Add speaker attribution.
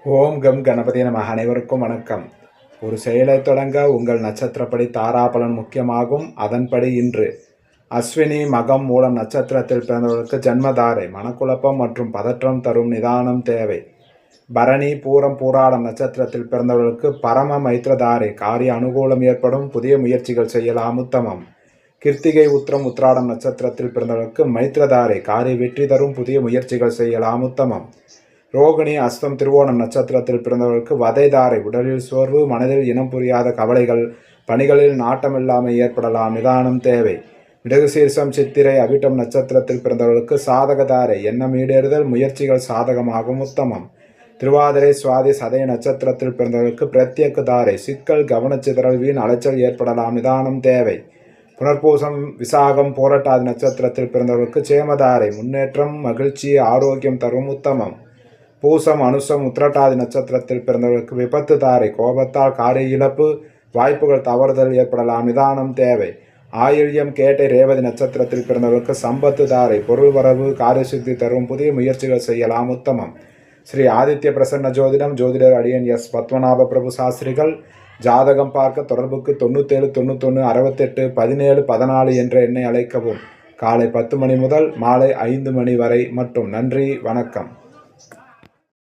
Speaker 1: ஓம் come Ganapathi நம. அனைவருக்கும் வணக்கம். ஒரு செயலை தொடங்க உங்கள் நட்சத்திரப்படி தாராபலன் முக்கியமாகும். அதன்படி இன்று அஸ்வினி மகம் மூலம் நட்சத்திரத்தில் பிறந்தவர்களுக்கு ஜன்மதாரை மனக்குழப்பம் மற்றும் பதற்றம் தரும் நிதானம் தேவை. பரணி பூரம் பூராடம் நட்சத்திரத்தில் பிறந்தவர்களுக்கு பரம மைத்ரதாரை காரிய அனுகூலம் ஏற்படும். புதிய முயற்சிகள் செய்யலாம் உத்தமம். கிருத்திகை உத்திரம் உத்திராடம் நட்சத்திரத்தில் பிறந்தவர்களுக்கு மைத்ரதாரை காரிய வெற்றி தரும். புதிய முயற்சிகள் செய்யலாம் உத்தமம். ரோகிணி அஸ்தம் திருவோணம் நட்சத்திரத்தில் பிறந்தவர்களுக்கு வதைதாரை உடலில் சோர்வு, மனதில் இனம் புரியாத கவலைகள், பணிகளில் நாட்டமில்லாமல் ஏற்படலாம். நிதானம் தேவை. மிருகசீர்ஷம் சித்திரை அவிட்டம் நட்சத்திரத்தில் பிறந்தவர்களுக்கு சாதகதாரை எண்ணம் ஈடேறுதல், முயற்சிகள் சாதகமாகும் உத்தமம். திருவாதிரை சுவாதி சதய நட்சத்திரத்தில் பிறந்தவர்களுக்கு பிரத்யேக தாரை சிக்கல், கவனச்சிதறல், வீண் அலைச்சல் ஏற்படலாம். நிதானம் தேவை. புனர்பூசம் விசாகம் போராட்டாதி நட்சத்திரத்தில் பிறந்தவர்களுக்கு சேமதாரை முன்னேற்றம், மகிழ்ச்சி, ஆரோக்கியம் தரும் உத்தமம். பூசம் அனுசம் உத்திரட்டாதி நட்சத்திரத்தில் பிறந்தவர்களுக்கு விபத்து தாரை கோபத்தால் காரிய இழப்பு, வாய்ப்புகள் தவறுதல் ஏற்படலாம். நிதானம் தேவை. ஆயில்யம் கேட்டை ரேவதி நட்சத்திரத்தில் பிறந்தவர்களுக்கு சம்பத்து தாரை பொருள் வரவு, காரியசித்தி தரும். புதிய முயற்சிகள் செய்யலாம் உத்தமம். ஸ்ரீ ஆதித்ய பிரசன்ன ஜோதிடம் ஜோதிடர் அடியன் எஸ் பத்மநாப பிரபு சாஸ்திரிகள். ஜாதகம் பார்க்க தொடர்புக்கு 97 91 68 17 14 என்ற எண்ணை அழைக்கவும். காலை 10 மணி முதல் மாலை 5 மணி வரை மட்டும். நன்றி, வணக்கம்.